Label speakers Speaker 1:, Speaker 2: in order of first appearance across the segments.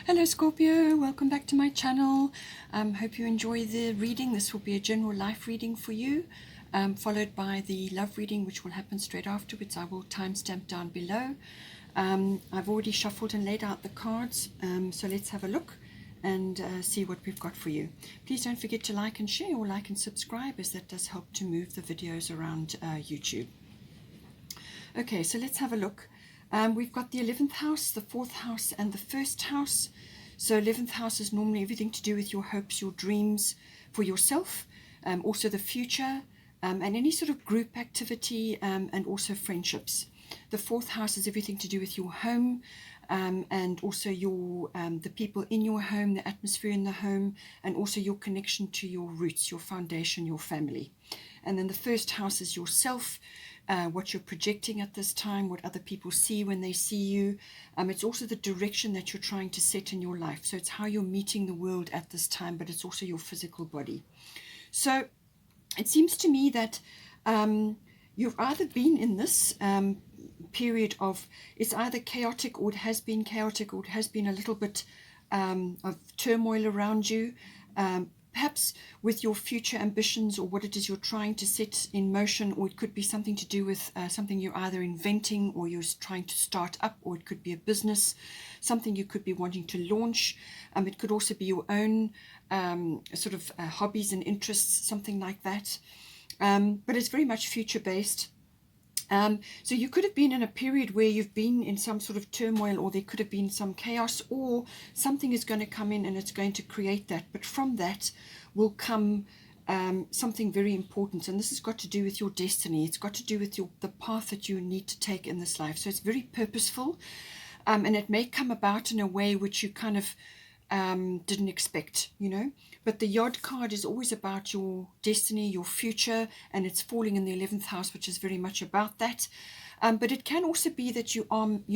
Speaker 1: Hello Scorpio, welcome back to my channel. Hope you enjoy the reading. This will be a general life reading for you, followed by the love reading, which will happen straight afterwards. I will timestamp down below. I've already shuffled and laid out the cards, so let's have a look and see what we've got for you. Please don't forget to like and share, or like and subscribe, as that does help to move the videos around YouTube. Okay, so let's have a look. We've got the 11th house, the 4th house, and the 1st house. So 11th house is normally everything to do with your hopes, your dreams for yourself, also the future, and any sort of group activity, and also friendships. The 4th house is everything to do with your home, and also your the people in your home, the atmosphere in the home, and also your connection to your roots, your foundation, your family. And then the 1st house is yourself, what you're projecting at this time, what other people see when they see you. It's also the direction that you're trying to set in your life. So it's how you're meeting the world at this time, but it's also your physical body. So it seems to me that you've either been in this period of, it's either chaotic, or it has been chaotic, or it has been a little bit of turmoil around you. Perhaps with your future ambitions, or what it is you're trying to set in motion, or it could be something to do with something you're either inventing, or you're trying to start up, or it could be a business, something you could be wanting to launch. It could also be your own sort of hobbies and interests, something like that. But it's very much future based. So you could have been in a period where you've been in some sort of turmoil, or there could have been some chaos, or something is going to come in and it's going to create that. But from that will come something very important, and this has got to do with your destiny. It's got to do with the path that you need to take in this life. So it's very purposeful, and it may come about in a way which you kind of didn't expect, you know. But the Yod card is always about your destiny, your future, and it's falling in the 11th house, which is very much about that. But it can also be that you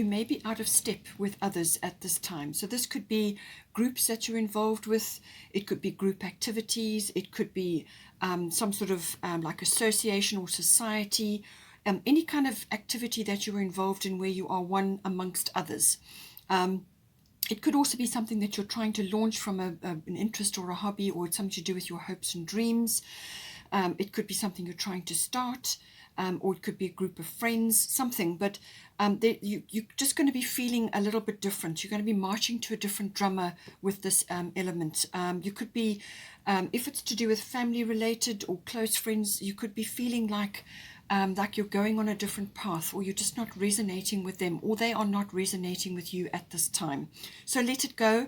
Speaker 1: may be out of step with others at this time. So this could be groups that you're involved with. It could be group activities. It could be some sort of like association or society, any kind of activity that you're involved in where you are one amongst others. It could also be something that you're trying to launch from an interest or a hobby, or it's something to do with your hopes and dreams. It could be something you're trying to start, or it could be a group of friends, something. But you're just going to be feeling a little bit different. You're going to be marching to a different drummer with this element. You could be, if it's to do with family related or close friends, you could be feeling like you're going on a different path, or you're just not resonating with them, or they are not resonating with you at this time. So let it go.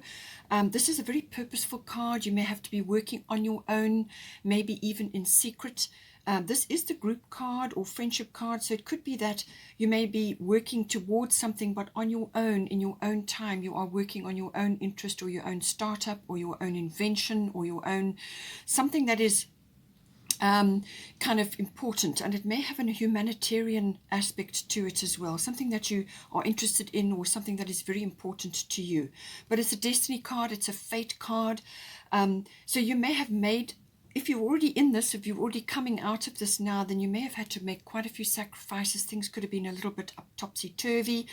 Speaker 1: This is a very purposeful card. You may have to be working on your own, maybe even in secret. This is the group card or friendship card, so it could be that you may be working towards something, but on your own, in your own time. You are working on your own interest, or your own startup, or your own invention, or your own something that is kind of important, and it may have a humanitarian aspect to it as well, something that you are interested in, or something that is very important to you. But it's a destiny card, it's a fate card. So you may have made, if you're already in this, if you're already coming out of this now, then you may have had to make quite a few sacrifices. Things could have been a little bit topsy-turvy.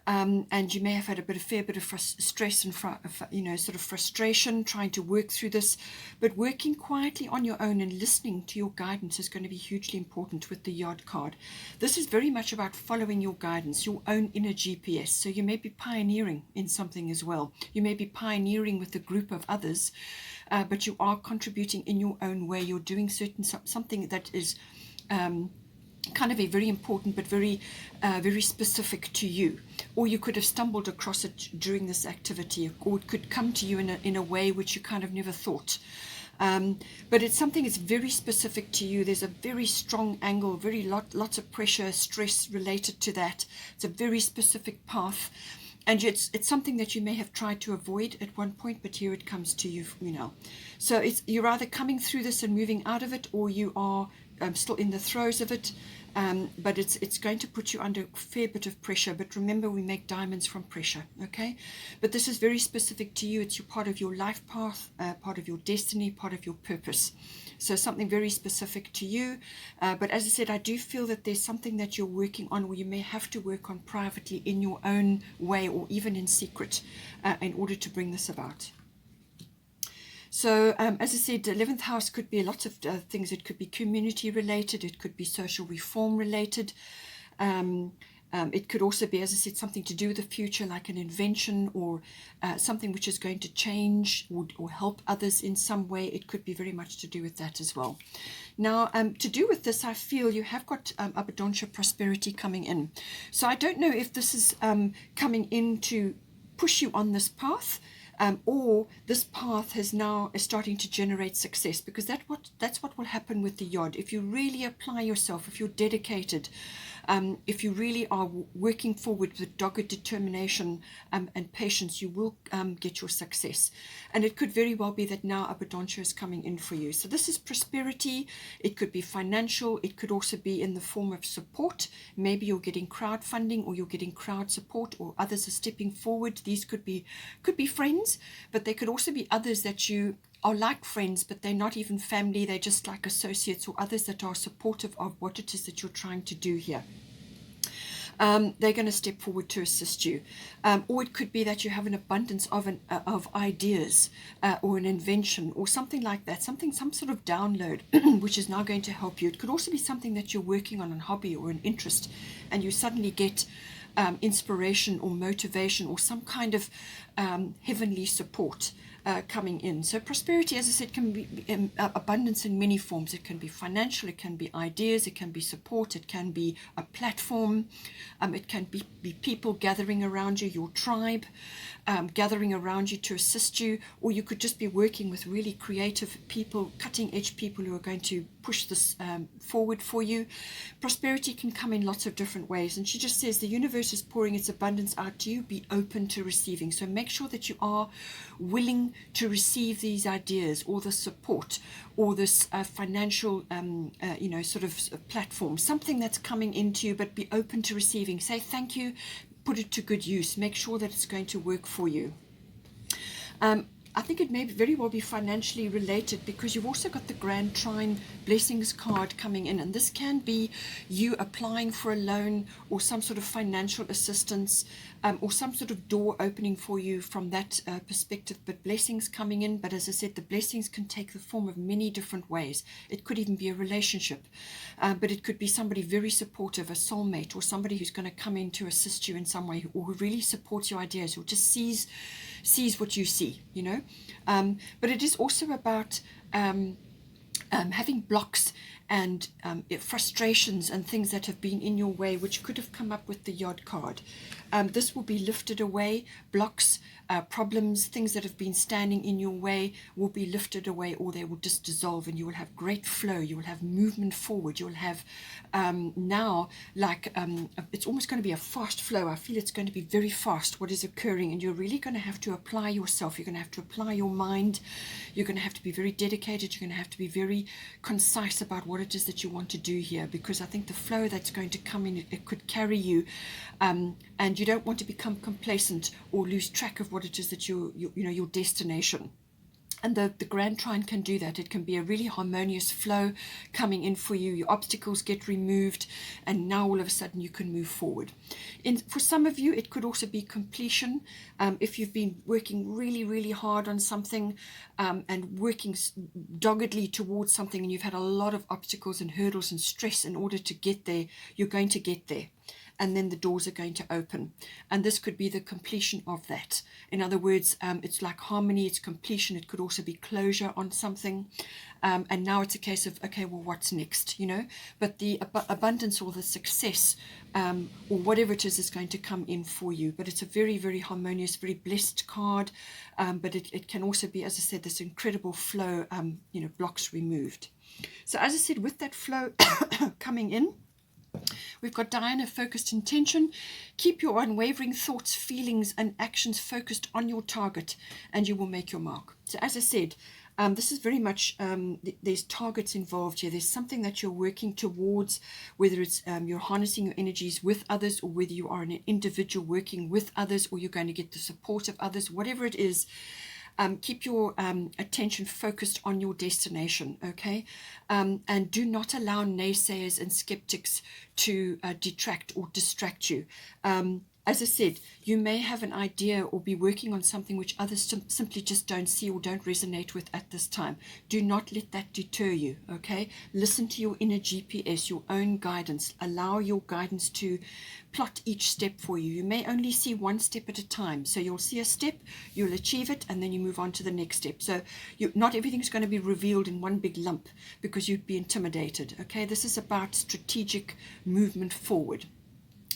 Speaker 1: And you may have had a fair bit of stress and sort of frustration trying to work through this. But working quietly on your own and listening to your guidance is going to be hugely important with the Yod card. This is very much about following your guidance, your own inner GPS. So you may be pioneering in something as well. You may be pioneering with a group of others, but you are contributing in your own way. You're doing something that is kind of a very important, but very specific to you. Or you could have stumbled across it during this activity, or it could come to you in a way which you kind of never thought. But it's something that's very specific to you. There's a very strong angle, lots of pressure, stress related to that. It's a very specific path, and it's something that you may have tried to avoid at one point, but here it comes to you, you know. So you're either coming through this and moving out of it, or you are still in the throes of it. but it's going to put you under a fair bit of pressure. But remember, we make diamonds from pressure, okay? But this is very specific to you. It's your part of your life path, part of your destiny, part of your purpose. So something very specific to you. But as I said, I do feel that there's something that you're working on, or you may have to work on privately in your own way, or even in secret, in order to bring this about. So, as I said, 11th house could be lots of things. It could be community related. It could be social reform related. It could also be, as I said, something to do with the future, like an invention, or something which is going to change or help others in some way. It could be very much to do with that as well. Now, to do with this, I feel you have got abundancia, prosperity coming in. So I don't know if this is coming in to push you on this path, or this path is starting to generate success, because that's what will happen with the yod. If you really apply yourself, if you're dedicated, if you really are working forward with dogged determination and patience, you will get your success. And it could very well be that now abundancia is coming in for you. So this is prosperity. It could be financial. It could also be in the form of support. Maybe you're getting crowdfunding, or you're getting crowd support, or others are stepping forward. These could be friends, but they could also be others that you are like friends, but they're not even family. They're just like associates, or others that are supportive of what it is that you're trying to do here. They're going to step forward to assist you. Or it could be that you have an abundance of ideas, or an invention, or something like that, some sort of download which is now going to help you. It could also be something that you're working on, a hobby or an interest, and you suddenly get inspiration or motivation, or some kind of heavenly support coming in. So prosperity, as I said, can be abundance in many forms. It can be financial, it can be ideas, it can be support, it can be a platform, it can be people gathering around you, your tribe gathering around you to assist you, or you could just be working with really creative people, cutting edge people who are going to push this forward for you. Prosperity can come in lots of different ways, and she just says the universe is pouring its abundance out to you. Be open to receiving. So make sure that you are willing to receive these ideas, or the support, or this financial sort of platform, something that's coming into you, but be open to receiving. Say thank you, put it to good use, make sure that it's going to work for you. I think it may very well be financially related, because you've also got the Grand Trine Blessings card coming in, and this can be you applying for a loan, or some sort of financial assistance, or some sort of door opening for you from that perspective. But blessings coming in, but as I said, the blessings can take the form of many different ways. It could even be a relationship, but it could be somebody very supportive, a soulmate, or somebody who's going to come in to assist you in some way, or who really supports your ideas, or just sees what you see, you know. But it is also about having blocks and frustrations and things that have been in your way, which could have come up with the Yod card. This will be lifted away. Blocks, problems, things that have been standing in your way will be lifted away, or they will just dissolve, and you will have great flow. You will have movement forward. You will have now, like, it's almost going to be a fast flow. I feel it's going to be very fast what is occurring, and you're really going to have to apply yourself. You're going to have to apply your mind. You're going to have to be very dedicated. You're going to have to be very concise about what it is that you want to do here, because I think the flow that's going to come in, it could carry you, and you don't want to become complacent or lose track of what it is that your destination. And the Grand Trine can do that. It can be a really harmonious flow coming in for you. Your obstacles get removed, and now all of a sudden you can move forward. For some of you, it could also be completion. If you've been working really, really hard on something, and working doggedly towards something, and you've had a lot of obstacles and hurdles and stress in order to get there, you're going to get there. And then the doors are going to open, and this could be the completion of that. In other words, it's like harmony, it's completion. It could also be closure on something, and now it's a case of, okay, well, what's next, you know? But the abundance or the success, or whatever it is going to come in for you. But it's a very, very harmonious, very blessed card, but it can also be, as I said, this incredible flow, blocks removed. So as I said, with that flow coming in, we've got Diana, focused intention. Keep your unwavering thoughts, feelings, and actions focused on your target, and you will make your mark. So as I said, This is very much, there's targets involved here. There's something that you're working towards, whether it's you're harnessing your energies with others, or whether you are an individual working with others, or you're going to get the support of others, whatever it is. Keep your attention focused on your destination, okay? And do not allow naysayers and skeptics to detract or distract you. As I said, you may have an idea or be working on something which others simply just don't see or don't resonate with at this time. Do not let that deter you, okay? Listen to your inner GPS, your own guidance. Allow your guidance to plot each step for you. You may only see one step at a time. So you'll see a step, you'll achieve it, and then you move on to the next step. So not everything's going to be revealed in one big lump because you'd be intimidated, okay? This is about strategic movement forward.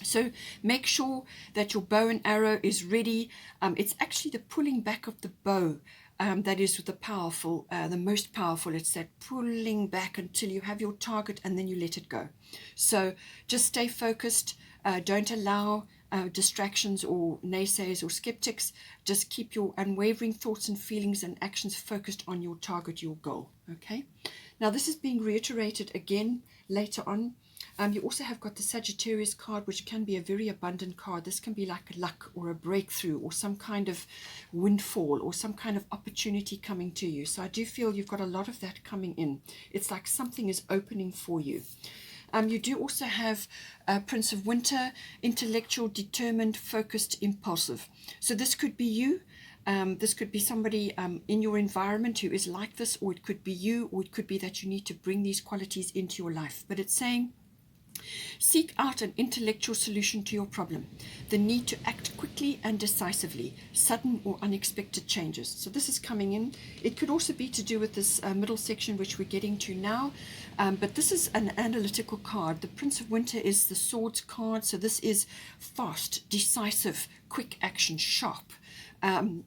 Speaker 1: So make sure that your bow and arrow is ready. It's actually the pulling back of the bow that is the most powerful. It's that pulling back until you have your target and then you let it go. So just stay focused. Don't allow distractions or naysayers or skeptics. Just keep your unwavering thoughts and feelings and actions focused on your target, your goal. Okay. Now this is being reiterated again later on. You also have got the Sagittarius card, which can be a very abundant card. This can be like luck or a breakthrough or some kind of windfall or some kind of opportunity coming to you. So I do feel you've got a lot of that coming in. It's like something is opening for you. You do also have Prince of Winter, intellectual, determined, focused, impulsive. So this could be you. This could be somebody in your environment who is like this, or it could be you, or it could be that you need to bring these qualities into your life. But it's saying, seek out an intellectual solution to your problem, the need to act quickly and decisively, sudden or unexpected changes. So this is coming in. It could also be to do with this middle section, which we're getting to now. But this is an analytical card. The Prince of Winter is the Swords card. So this is fast, decisive, quick action, sharp.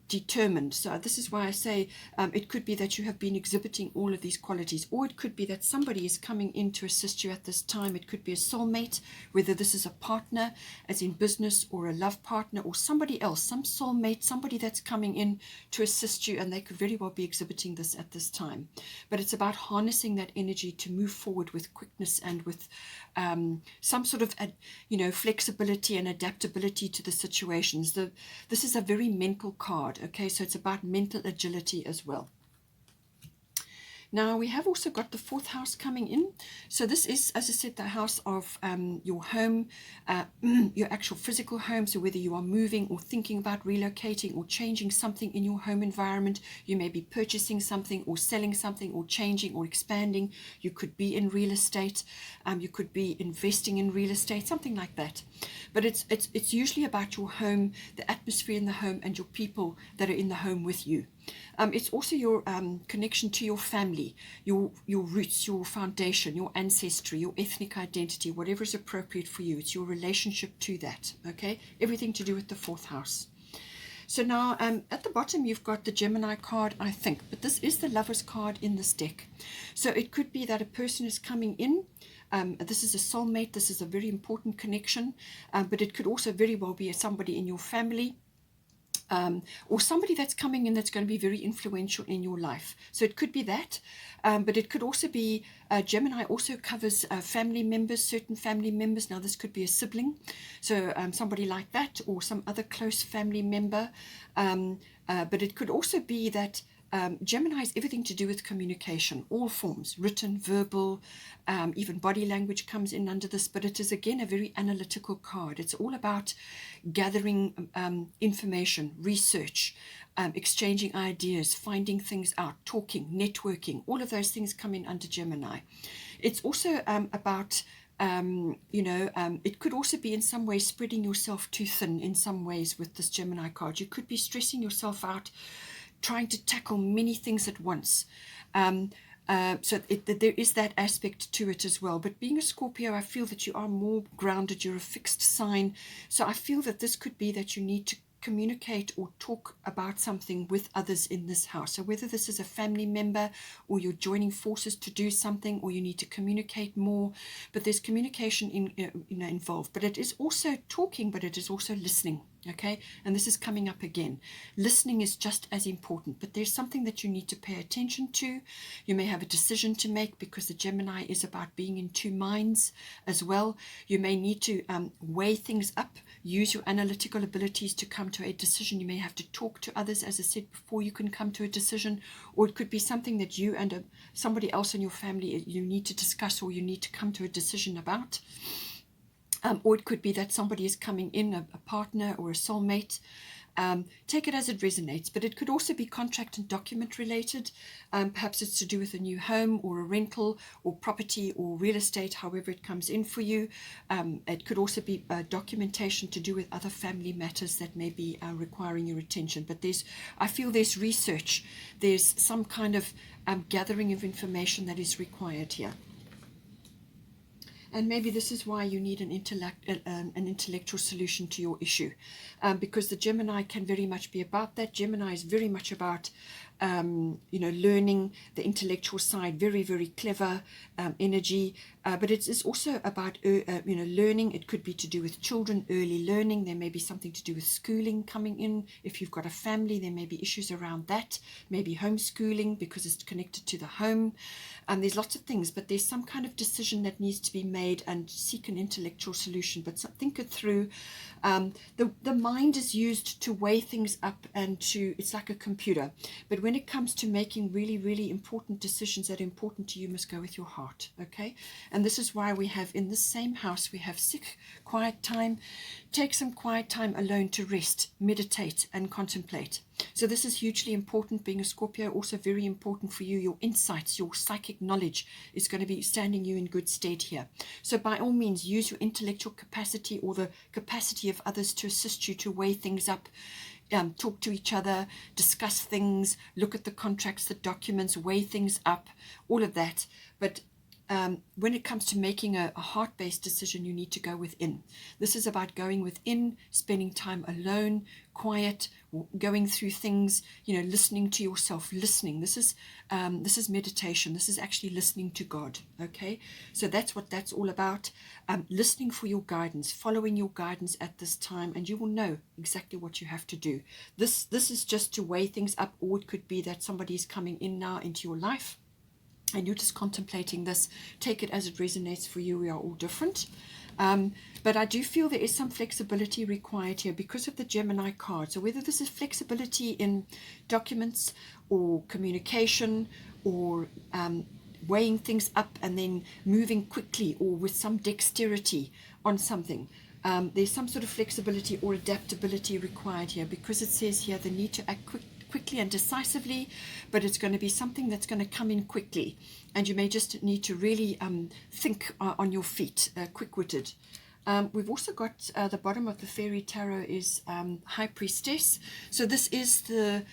Speaker 1: Determined. So this is why I say it could be that you have been exhibiting all of these qualities, or it could be that somebody is coming in to assist you at this time. It could be a soulmate, whether this is a partner as in business, or a love partner, or somebody else, some soulmate, somebody that's coming in to assist you, and they could very well be exhibiting this at this time. But it's about harnessing that energy to move forward with quickness and with some sort of flexibility and adaptability to the situations. This is a very mental card, okay? So it's about mental agility as well. Now we have also got the 4th house coming in. So this is, as I said, the house of your home, your actual physical home. So whether you are moving or thinking about relocating or changing something in your home environment, you may be purchasing something or selling something or changing or expanding. You could be in real estate. You could be investing in real estate, something like that. But it's usually about your home, the atmosphere in the home, and your people that are in the home with you. It's also your connection to your family, your roots, your foundation, your ancestry, your ethnic identity, whatever is appropriate for you. It's your relationship to that, okay? Everything to do with the 4th house. So now at the bottom you've got the Gemini card, I think, but this is the Lovers card in this deck. So it could be that a person is coming in. This is a soulmate. This is a very important connection, but it could also very well be somebody in your family. Or somebody that's coming in that's going to be very influential in your life. So it could be that, but it could also be, Gemini also covers family members, certain family members. Now this could be a sibling, so somebody like that, or some other close family member, but it could also be that Gemini is everything to do with communication, all forms, written, verbal, even body language comes in under this, but it is again a very analytical card. It's all about gathering information, research, exchanging ideas, finding things out, talking, networking. All of those things come in under Gemini. It's also about it could also be in some way spreading yourself too thin in some ways with this Gemini card. You could be stressing yourself out, trying to tackle many things at once. So there is that aspect to it as well. But being a Scorpio, I feel that you are more grounded. You're a fixed sign. So I feel that this could be that you need to communicate or talk about something with others in this house. So whether this is a family member, or you're joining forces to do something, or you need to communicate more, but there's communication involved. But it is also talking, but it is also listening. Okay, and this is coming up again. Listening is just as important, but there's something that you need to pay attention to. You may have a decision to make because the Gemini is about being in two minds as well. You may need to weigh things up, use your analytical abilities to come to a decision. You may have to talk to others, as I said, before you can come to a decision, or it could be something that you and somebody else in your family you need to discuss or you need to come to a decision about. Or it could be that somebody is coming in, a partner or a soulmate. Take it as it resonates, but it could also be contract and document related. Perhaps it's to do with a new home or a rental or property or real estate, however it comes in for you. It could also be documentation to do with other family matters that may be requiring your attention. But I feel there's research, there's some kind of gathering of information that is required here. And maybe this is why you need an intellectual solution to your issue, because the Gemini can very much be about that. Gemini is very much about, learning, the intellectual side, very, very clever energy. But it's also about, learning. It could be to do with children, early learning. There may be something to do with schooling coming in. If you've got a family, there may be issues around that. Maybe homeschooling because it's connected to the home. There's lots of things, but there's some kind of decision that needs to be made and seek an intellectual solution. But think it through. The mind is used to weigh things up and it's like a computer. But when it comes to making really, really important decisions that are important to you, must go with your heart, okay? And this is why we have in this same house, we have sick, quiet time. Take some quiet time alone to rest, meditate, and contemplate. So this is hugely important. Being a Scorpio, also very important for you. Your insights, your psychic knowledge is going to be standing you in good stead here. So by all means, use your intellectual capacity or the capacity of others to assist you to weigh things up. Talk to each other, discuss things, look at the contracts, the documents, weigh things up, all of that. But when it comes to making a heart-based decision, you need to go within. This is about going within, spending time alone, quiet, going through things, listening to yourself, listening. This is meditation. This is actually listening to God, okay? So that's what that's all about. Listening for your guidance, following your guidance at this time, and you will know exactly what you have to do. This is just to weigh things up, or it could be that somebody is coming in now into your life, and you're just contemplating this. Take it as it resonates for you. We are all different. But I do feel there is some flexibility required here because of the Gemini card. So whether this is flexibility in documents or communication or weighing things up and then moving quickly or with some dexterity on something, there's some sort of flexibility or adaptability required here, because it says here the need to act quickly and decisively, but it's going to be something that's going to come in quickly, and you may just need to really think on your feet, quick-witted. We've also got the bottom of the fairy tarot is High Priestess. So this is the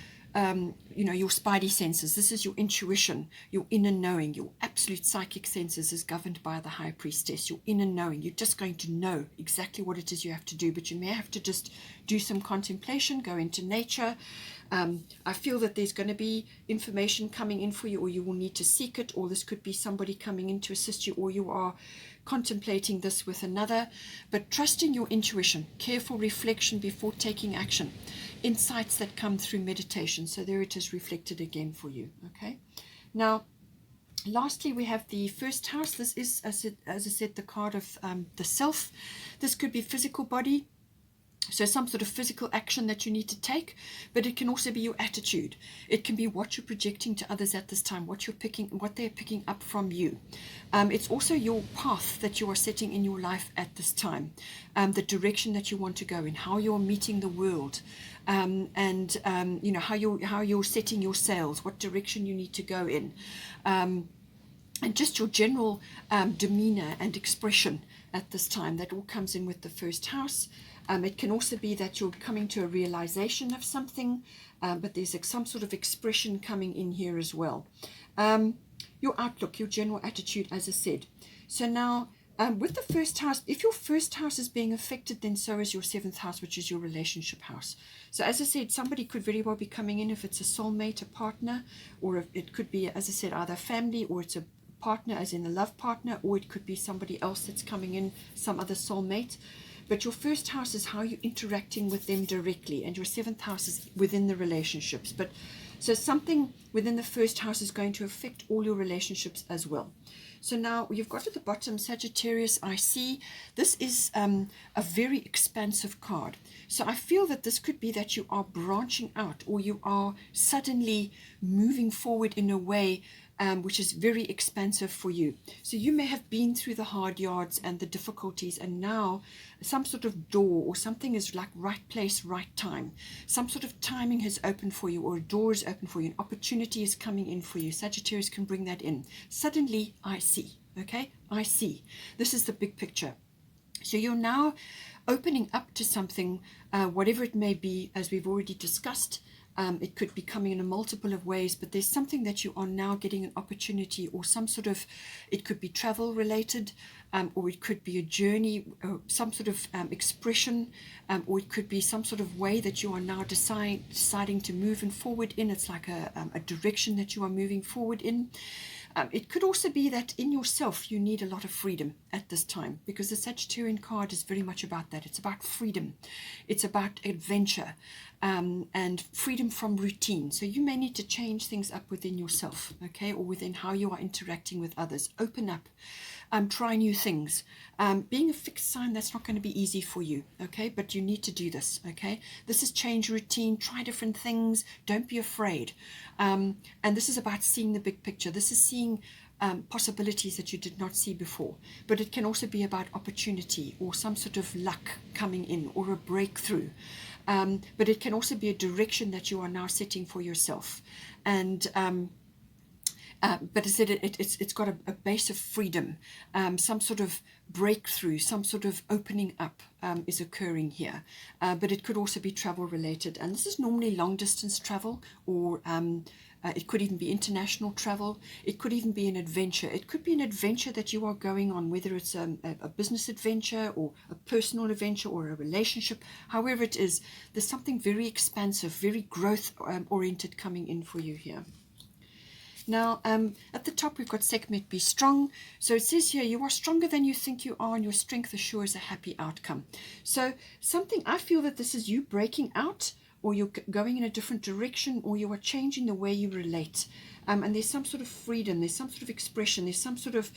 Speaker 1: your spidey senses. This is your intuition, your inner knowing. Your absolute psychic senses is governed by the High Priestess, your inner knowing. You're just going to know exactly what it is you have to do, but you may have to just do some contemplation, go into nature. I feel that there's going to be information coming in for you, or you will need to seek it, or this could be somebody coming in to assist you, or you are contemplating this with another. But trust in your intuition, careful reflection before taking action, insights that come through meditation. So there it is reflected again for you. Okay, now lastly we have the first house. This is, as I said, the card of the self. This could be physical body, so some sort of physical action that you need to take, but it can also be your attitude. It can be what you're projecting to others at this time, what they're picking up from you. It's also your path that you are setting in your life at this time, the direction that you want to go in, how you're meeting the world, and how you're setting your sails, what direction you need to go in, and just your general demeanor and expression at this time. That all comes in with the first house. It can also be that you're coming to a realization of something, but there's some sort of expression coming in here as well. Your outlook, your general attitude, as I said. So now, with the first house, if your first house is being affected, then so is your seventh house, which is your relationship house. So as I said, somebody could very well be coming in, if it's a soulmate, a partner, or if it could be, as I said, either family, or it's a partner as in a love partner, or it could be somebody else that's coming in, some other soulmate. But your first house is how you're interacting with them directly, and your seventh house is within the relationships. But so something within the first house is going to affect all your relationships as well. So now you've got at the bottom Sagittarius, I see. This is a very expansive card. So I feel that this could be that you are branching out, or you are suddenly moving forward in a way which is very expansive for you. So you may have been through the hard yards and the difficulties, and now some sort of door or something is like right place, right time. Some sort of timing has opened for you, or a door is open for you, an opportunity is coming in for you. Sagittarius can bring that in. Suddenly, I see. Okay, I see. This is the big picture. So you're now opening up to something, whatever it may be, as we've already discussed. It could be coming in a multiple of ways, but there's something that you are now getting an opportunity, or some sort of, it could be travel related, or it could be a journey, some sort of expression, or it could be some sort of way that you are now deciding to move forward in. It's like a direction that you are moving forward in. It could also be that in yourself you need a lot of freedom at this time, because the Sagittarian card is very much about that. It's about freedom. It's about adventure, and freedom from routine. So you may need to change things up within yourself, okay, or within how you are interacting with others. Open up. Try new things. Being a fixed sign, that's not going to be easy for you, okay, but you need to do this, okay. This is change routine, try different things, don't be afraid. And this is about seeing the big picture. This is seeing possibilities that you did not see before. But it can also be about opportunity, or some sort of luck coming in, or a breakthrough. But it can also be a direction that you are now setting for yourself. And but I said it's got a base of freedom, some sort of breakthrough, some sort of opening up is occurring here. But it could also be travel related, and this is normally long distance travel, or it could even be international travel. It could even be an adventure. It could be an adventure that you are going on, whether it's a business adventure, or a personal adventure, or a relationship. However it is, there's something very expansive, very growth oriented coming in for you here. Now, at the top, we've got Sekhmet, be strong. So it says here, you are stronger than you think you are, and your strength assures a happy outcome. So something, I feel that this is you breaking out, or you're going in a different direction, or you are changing the way you relate. And there's some sort of freedom, there's some sort of expression, there's some sort of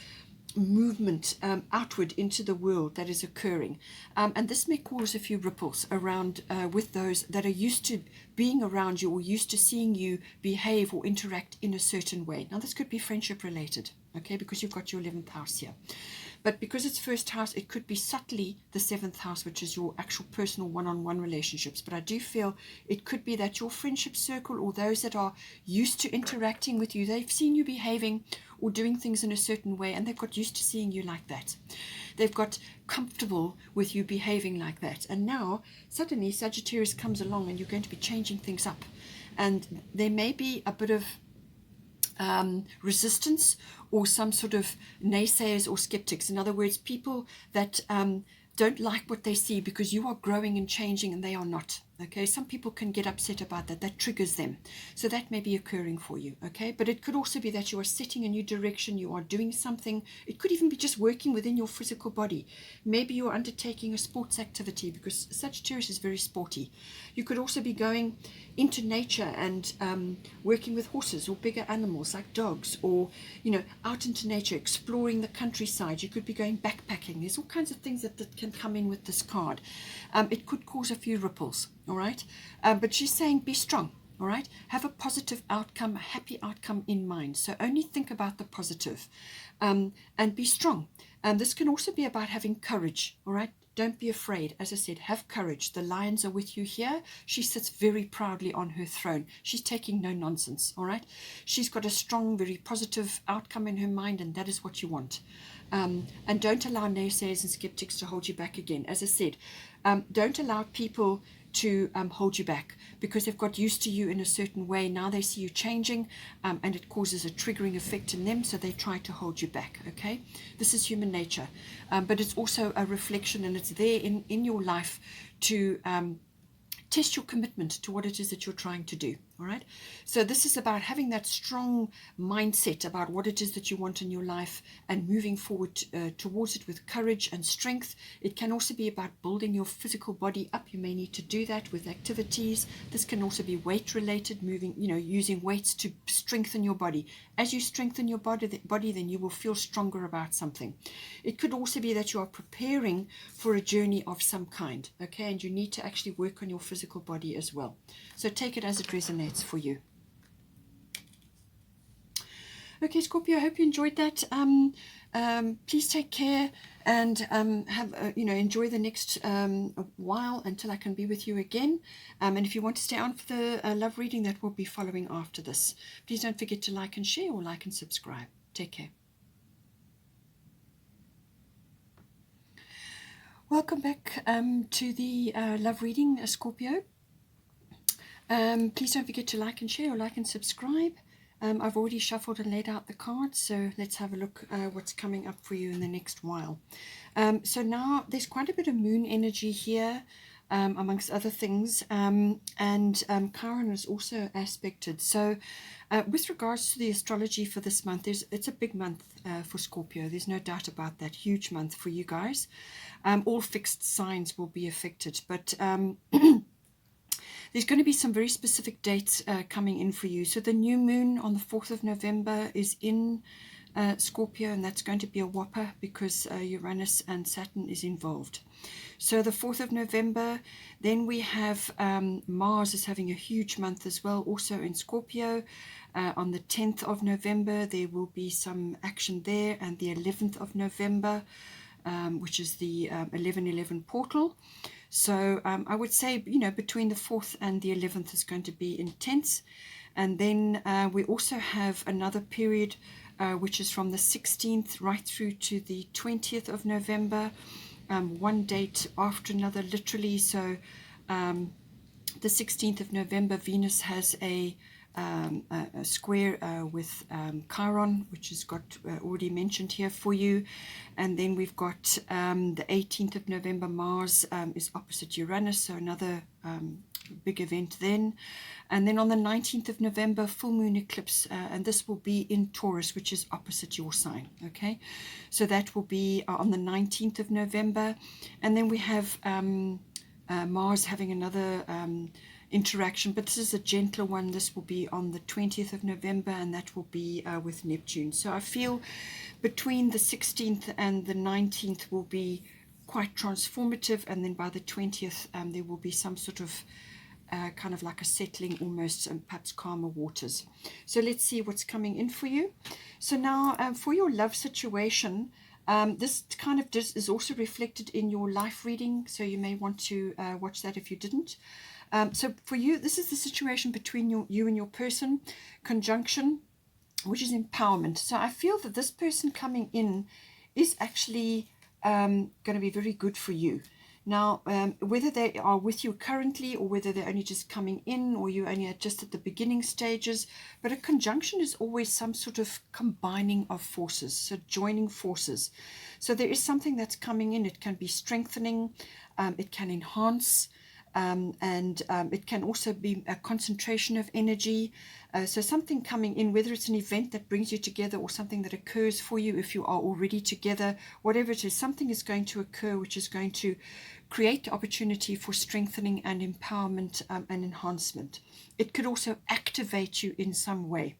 Speaker 1: movement outward into the world that is occurring, and this may cause a few ripples around with those that are used to being around you, or used to seeing you behave or interact in a certain way. Now this could be friendship related, okay, because you've got your 11th house here. But because it's first house, it could be subtly the 7th house, which is your actual personal one-on-one relationships. But I do feel it could be that your friendship circle, or those that are used to interacting with you, they've seen you behaving or doing things in a certain way, and they've got used to seeing you like that. They've got comfortable with you behaving like that. And now suddenly Sagittarius comes along, and you're going to be changing things up. And there may be a bit of resistance, or some sort of naysayers or skeptics. In other words, people that don't like what they see, because you are growing and changing and they are not. Okay, some people can get upset about that. That triggers them. So that may be occurring for you. Okay, but it could also be that you are setting a new direction. You are doing something. It could even be just working within your physical body. Maybe you are undertaking a sports activity, because Sagittarius is very sporty. You could also be going into nature and working with horses or bigger animals like dogs, or out into nature, exploring the countryside. You could be going backpacking. There's all kinds of things that can come in with this card. It could cause a few ripples. All right, but she's saying be strong. All right, have a positive outcome, a happy outcome in mind. So only think about the positive, and be strong. This can also be about having courage. All right, don't be afraid. As I said, have courage. The lions are with you here. She sits very proudly on her throne. She's taking no nonsense. All right, she's got a strong, very positive outcome in her mind, and that is what you want. And don't allow naysayers and skeptics to hold you back again. As I said, don't allow people to hold you back, because they've got used to you in a certain way. Now they see you changing, and it causes a triggering effect in them, so they try to hold you back. Okay, this is human nature, but it's also a reflection, and it's there in your life to test your commitment to what it is that you're trying to do. All right. So this is about having that strong mindset about what it is that you want in your life and moving forward towards it with courage and strength. It can also be about building your physical body up. You may need to do that with activities. This can also be weight related, moving, using weights to strengthen your body. As you strengthen your body, then you will feel stronger about something. It could also be that you are preparing for a journey of some kind, okay, and you need to actually work on your physical body as well. So take it as it resonates for you. Okay, Scorpio, I hope you enjoyed that. Please take care and have enjoy the next while until I can be with you again. And if you want to stay on for the love reading, that will be following after this. Please don't forget to like and share or like and subscribe. Take care. Welcome back to the love reading, Scorpio. Please don't forget to like and share or like and subscribe. I've already shuffled and laid out the cards, so let's have a look what's coming up for you in the next while. So now there's quite a bit of moon energy here, amongst other things, and Chiron is also aspected. So with regards to the astrology for this month, it's a big month for Scorpio. There's no doubt about that. Huge month for you guys. All fixed signs will be affected, but there's going to be some very specific dates coming in for you. So the new moon on the 4th of November is in Scorpio, and that's going to be a whopper because Uranus and Saturn is involved. So the 4th of November, then we have Mars is having a huge month as well, also in Scorpio. On the 10th of November, there will be some action there, and the 11th of November, which is the 11/11 portal. So I would say, between the 4th and the 11th is going to be intense. And then we also have another period, which is from the 16th right through to the 20th of November, one date after another, literally. So the 16th of November, Venus has a square with Chiron, which is got already mentioned here for you. And then we've got the 18th of November, Mars is opposite Uranus, so another big event then. And then on the 19th of November, full moon eclipse, and this will be in Taurus, which is opposite your sign. Okay, so that will be on the 19th of November. And then we have Mars having another interaction, but this is a gentler one. This will be on the 20th of November, and that will be with Neptune. So I feel between the 16th and the 19th will be quite transformative, and then by the 20th there will be some sort of kind of like a settling almost, and perhaps calmer waters. So let's see what's coming in for you. So now for your love situation, this kind of is also reflected in your life reading, so you may want to watch that if you didn't. So for you, this is the situation between you and your person, conjunction, which is empowerment. So I feel that this person coming in is actually going to be very good for you. Now, whether they are with you currently or whether they're only just coming in or you're only just at the beginning stages, but a conjunction is always some sort of combining of forces, so joining forces. So there is something that's coming in. It can be strengthening, it can enhance, and it can also be a concentration of energy. So something coming in, whether it's an event that brings you together or something that occurs for you if you are already together, whatever it is, something is going to occur which is going to create the opportunity for strengthening and empowerment and enhancement. It could also activate you in some way,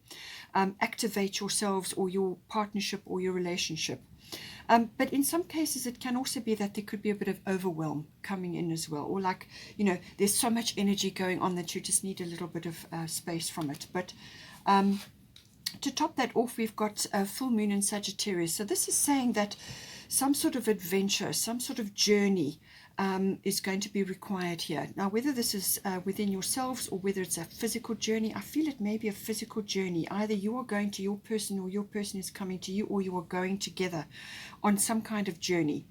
Speaker 1: activate yourselves or your partnership or your relationship. But in some cases, it can also be that there could be a bit of overwhelm coming in as well. Or like, there's so much energy going on that you just need a little bit of space from it. But to top that off, we've got a full moon in Sagittarius. So this is saying that some sort of adventure, some sort of journey is going to be required here. Now, whether this is within yourselves or whether it's a physical journey, I feel it may be a physical journey. Either you are going to your person or your person is coming to you, or you are going together on some kind of journey.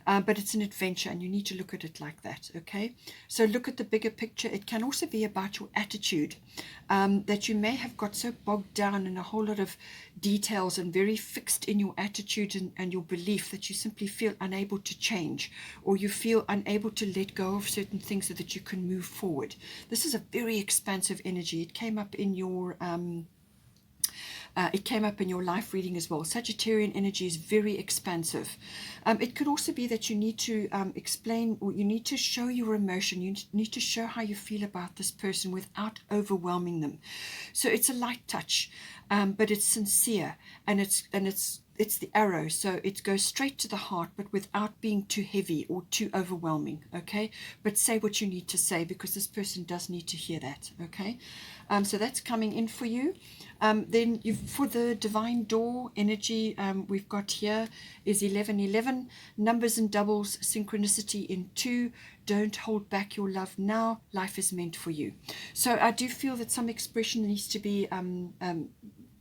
Speaker 1: but it's an adventure, and you need to look at it like that, okay? So look at the bigger picture. It can also be about your attitude, that you may have got so bogged down in a whole lot of details and very fixed in your attitude and your belief that you simply feel unable to change, or you feel unable to let go of certain things so that you can move forward. This is a very expansive energy. It came up in your life reading as well. Sagittarian energy is very expansive. It could also be that you need to explain, or you need to show your emotion. You need to show how you feel about this person without overwhelming them. So it's a light touch, but it's sincere, and it's the arrow, so it goes straight to the heart, but without being too heavy or too overwhelming, okay? But say what you need to say, because this person does need to hear that, okay? So that's coming in for you. Then for the divine door energy, we've got here is 1111, numbers and doubles, synchronicity in 2. Don't hold back your love now. Life is meant for you. So I do feel that some expression needs to be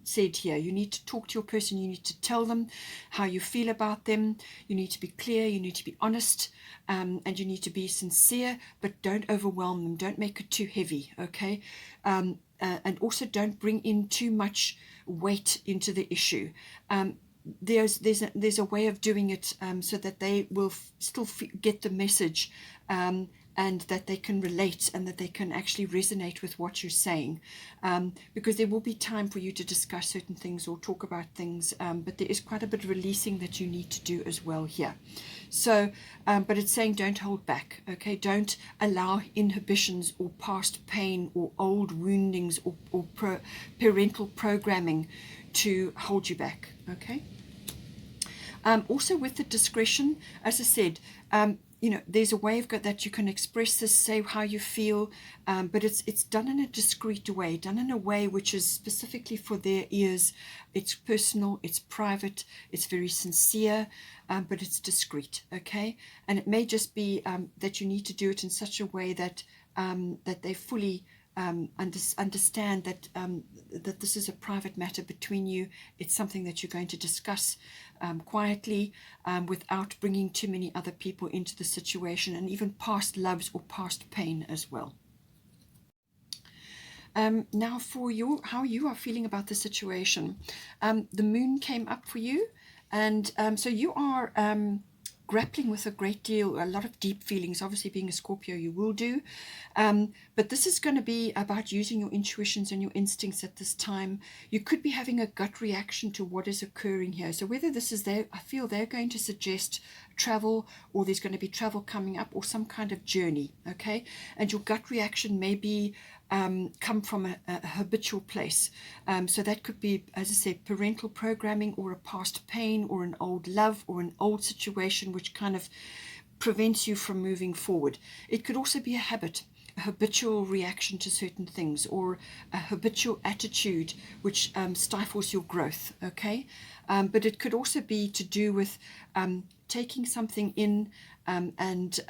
Speaker 1: said here. You need to talk to your person. You need to tell them how you feel about them. You need to be clear. You need to be honest, and you need to be sincere, but don't overwhelm them. Don't make it too heavy, okay? And also don't bring in too much weight into the issue. There's a way of doing it so that they will still get the message, and that they can relate, and that they can actually resonate with what you're saying, because there will be time for you to discuss certain things or talk about things, but there is quite a bit of releasing that you need to do as well here. So but it's saying don't hold back, okay? Don't allow inhibitions or past pain or old woundings or parental programming to hold you back, okay? Also with the discretion, as I said, there's a way of that you can express this, say how you feel, but it's done in a discreet way, done in a way which is specifically for their ears. It's personal, it's private, it's very sincere, but it's discreet, okay? And it may just be that you need to do it in such a way that that they fully understand that that this is a private matter between you. It's something that you're going to discuss quietly, without bringing too many other people into the situation, and even past loves or past pain as well. Now for how you are feeling about the situation. The moon came up for you, and so you are grappling with a lot of deep feelings. Obviously, being a Scorpio, you will do, but this is going to be about using your intuitions and your instincts at this time. You could be having a gut reaction to what is occurring here. So whether this is I feel they're going to suggest travel, or there's going to be travel coming up, or some kind of journey, okay? And your gut reaction may be come from a habitual place. So that could be, as I said, parental programming, or a past pain, or an old love, or an old situation which kind of prevents you from moving forward. It could also be a habit, a habitual reaction to certain things, or a habitual attitude which stifles your growth, okay? But it could also be to do with taking something in and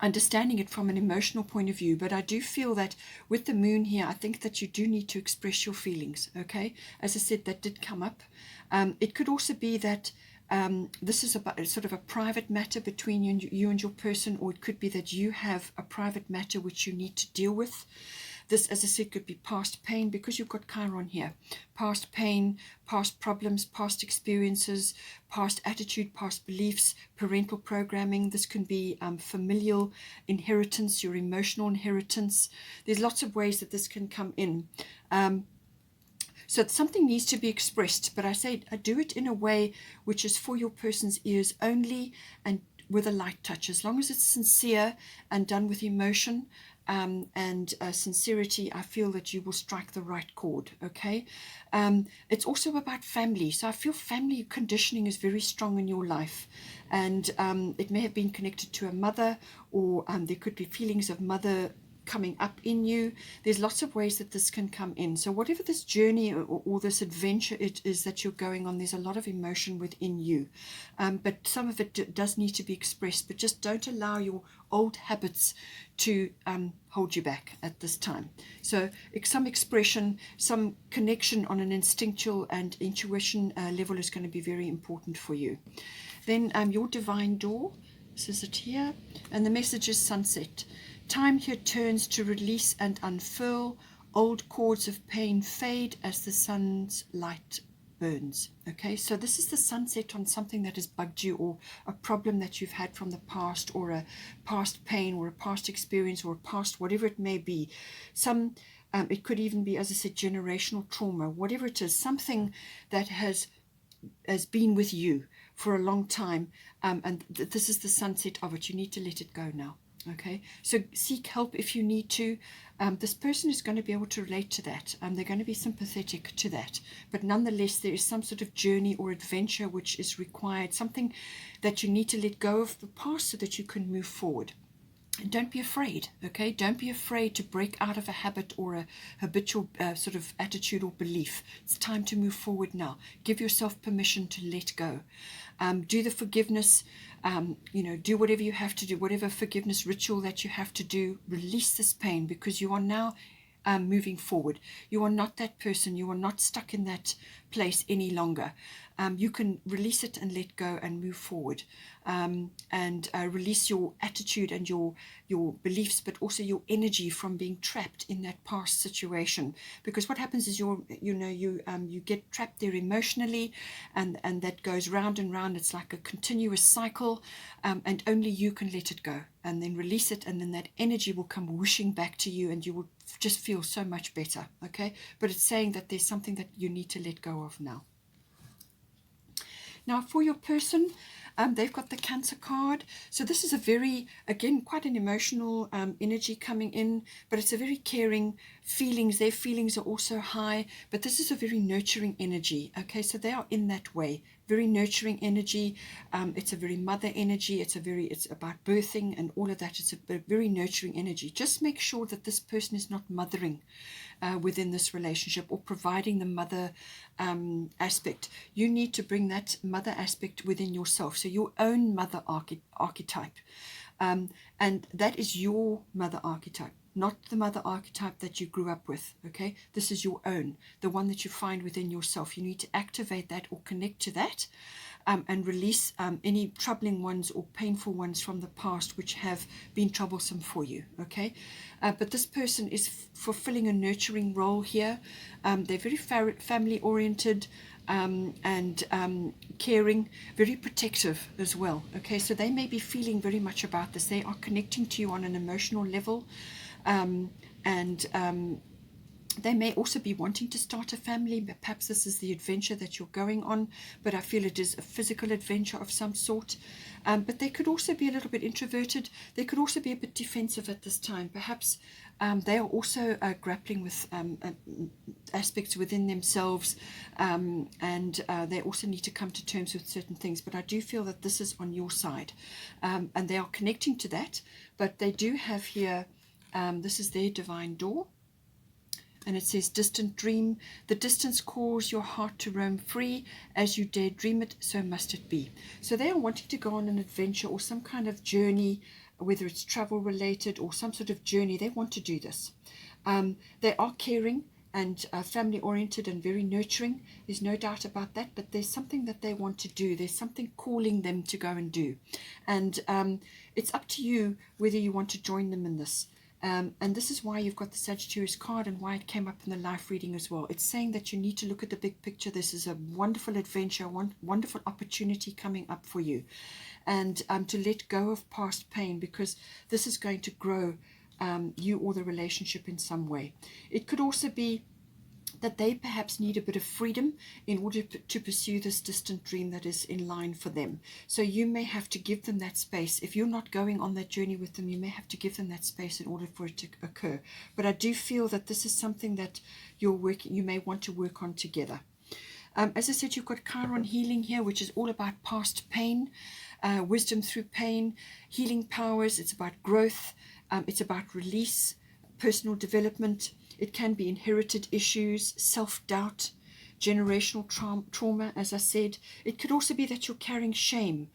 Speaker 1: understanding it from an emotional point of view. But I do feel that with the moon here, I think that you do need to express your feelings, okay? As I said, that did come up. It could also be that this is about sort of a private matter between you and your person, or it could be that you have a private matter which you need to deal with. This, as I said, could be past pain, because you've got Chiron here. Past pain, past problems, past experiences, past attitude, past beliefs, parental programming. This can be familial inheritance, your emotional inheritance. There's lots of ways that this can come in. So something needs to be expressed, but I say do it in a way which is for your person's ears only, and with a light touch. As long as it's sincere and done with emotion and sincerity, I feel that you will strike the right chord, okay? It's also about family. So I feel family conditioning is very strong in your life, and it may have been connected to a mother, or there could be feelings of mother coming up in you. There's lots of ways that this can come in. So whatever this journey or this adventure it is that you're going on, there's a lot of emotion within you. But some of it does need to be expressed, but just don't allow your old habits to hold you back at this time. So some expression, some connection on an instinctual and intuition level is going to be very important for you. Then your divine door, this is it here, and the message is sunset. Time here turns to release and unfurl. Old cords of pain fade as the sun's light burns. Okay, so this is the sunset on something that has bugged you, or a problem that you've had from the past, or a past pain, or a past experience, or a past whatever it may be. It could even be, as I said, generational trauma, whatever it is, something that has been with you for a long time, and this is the sunset of it. You need to let it go now. Okay, so seek help if you need to. This person is going to be able to relate to that. They're going to be sympathetic to that. But nonetheless, there is some sort of journey or adventure which is required, something that you need to let go of the past so that you can move forward. And don't be afraid, okay? Don't be afraid to break out of a habit or a habitual sort of attitude or belief. It's time to move forward now. Give yourself permission to let go. Do the forgiveness, do whatever you have to do, whatever forgiveness ritual that you have to do. Release this pain, because you are now moving forward. You are not that person. You are not stuck in that place any longer. You can release it and let go and move forward, and release your attitude and your beliefs, but also your energy from being trapped in that past situation. Because what happens is you get trapped there emotionally, and that goes round and round. It's like a continuous cycle, and only you can let it go and then release it, and then that energy will come whooshing back to you, and you will just feel so much better. Okay, but it's saying that there's something that you need to let go of now. Now, for your person, they've got the Cancer card. So this is a very, again, quite an emotional energy coming in, but it's a very caring feelings. Their feelings are also high, but this is a very nurturing energy. Okay, so they are in that way. Very nurturing energy. It's a very mother energy. It's about birthing and all of that. It's a very nurturing energy. Just make sure that this person is not mothering within this relationship, or providing the mother aspect. You need to bring that mother aspect within yourself. So your own mother archetype. And that is your mother archetype, not the mother archetype that you grew up with. Okay, this is your own, the one that you find within yourself. You need to activate that or connect to that, and release any troubling ones or painful ones from the past which have been troublesome for you. Okay, but this person is fulfilling a nurturing role here. They're very family oriented, and caring, very protective as well. Okay, so they may be feeling very much about this. They are connecting to you on an emotional level, and they may also be wanting to start a family. But perhaps this is the adventure that you're going on, but I feel it is a physical adventure of some sort. But they could also be a little bit introverted. They could also be a bit defensive at this time. Perhaps they are also grappling with aspects within themselves, and they also need to come to terms with certain things. But I do feel that this is on your side, and they are connecting to that. But they do have here, this is their divine door. And it says, distant dream. The distance calls your heart to roam free. As you dare dream it, so must it be. So they are wanting to go on an adventure or some kind of journey, whether it's travel related or some sort of journey. They want to do this. They are caring and family oriented and very nurturing. There's no doubt about that. But there's something that they want to do. There's something calling them to go and do. And it's up to you whether you want to join them in this. And this is why you've got the Sagittarius card, and why it came up in the life reading as well. It's saying that you need to look at the big picture. This is a wonderful adventure, wonderful opportunity coming up for you. And to let go of past pain, because this is going to grow you or the relationship in some way. It could also be that they perhaps need a bit of freedom in order to pursue this distant dream that is in line for them. So you may have to give them that space. If you're not going on that journey with them, you may have to give them that space in order for it to occur. But I do feel that this is something that you may want to work on together. As I said, you've got Chiron healing here, which is all about past pain, wisdom through pain, healing powers. It's about growth. It's about release. personal development. It can be inherited issues, self-doubt, generational trauma, as I said. It could also be that you're carrying shame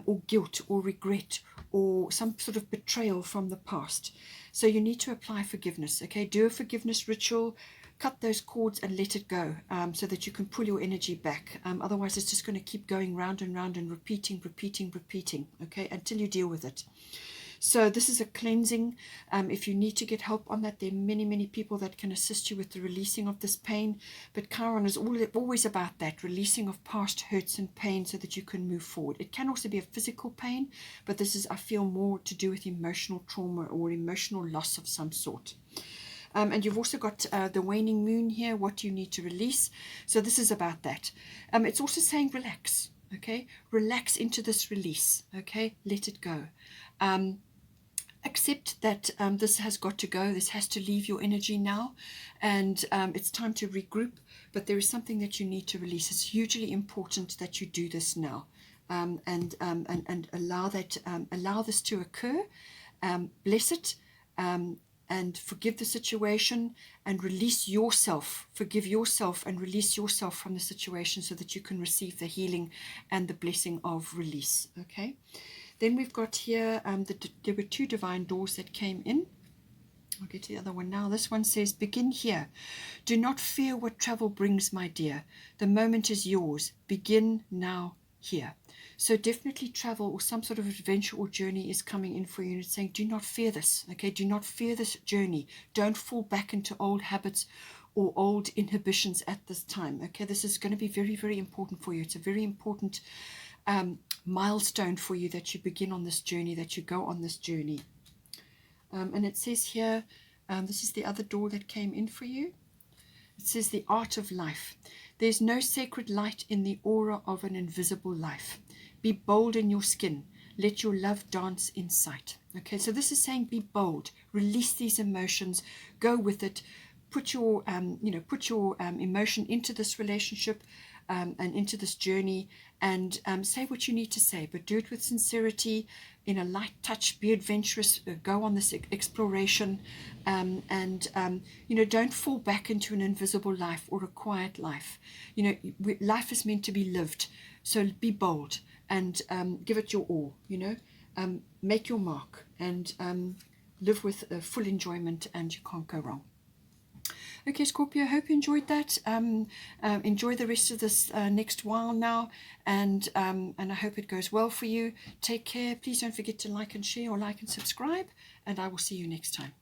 Speaker 1: or guilt or regret or some sort of betrayal from the past. So you need to apply forgiveness, okay? Do a forgiveness ritual, cut those cords and let it go, so that you can pull your energy back. Otherwise, it's just going to keep going round and round and repeating, okay, until you deal with it. So this is a cleansing. If you need to get help on that, there are many, many people that can assist you with the releasing of this pain. But Chiron is always about that, releasing of past hurts and pain so that you can move forward. It can also be a physical pain, but this is, I feel, more to do with emotional trauma or emotional loss of some sort. And you've also got the waning moon here, what you need to release. So this is about that. It's also saying relax, okay? Relax into this release, okay? Let it go. Accept that this has got to go. This has to leave your energy now, and it's time to regroup. But there is something that you need to release. It's hugely important that you do this now, and allow that, allow this to occur. Bless it, and forgive the situation, and release yourself. Forgive yourself and release yourself from the situation so that you can receive the healing and the blessing of release. Okay. Then we've got here, there were 2 divine doors that came in. I'll get to the other one now. This one says, begin here. Do not fear what travel brings, my dear. The moment is yours. Begin now here. So definitely travel or some sort of adventure or journey is coming in for you. And it's saying, do not fear this. Okay, do not fear this journey. Don't fall back into old habits or old inhibitions at this time. Okay, this is going to be very, very important for you. It's a very important milestone for you that you begin on this journey, that you go on this journey. And it says here, this is the other door that came in for you. It says the art of life. There's no sacred light in the aura of an invisible life. Be bold in your skin. Let your love dance in sight. Okay, so this is saying be bold. Release these emotions. Go with it. Put your, put your emotion into this relationship. And into this journey, and say what you need to say, but do it with sincerity, in a light touch. Be adventurous, go on this exploration, and don't fall back into an invisible life or a quiet life. Life is meant to be lived, so be bold and give it your all. Make your mark and live with full enjoyment, and you can't go wrong. Okay, Scorpio, I hope you enjoyed that. Enjoy the rest of this next while now, and I hope it goes well for you. Take care. Please don't forget to like and share, or like and subscribe, and I will see you next time.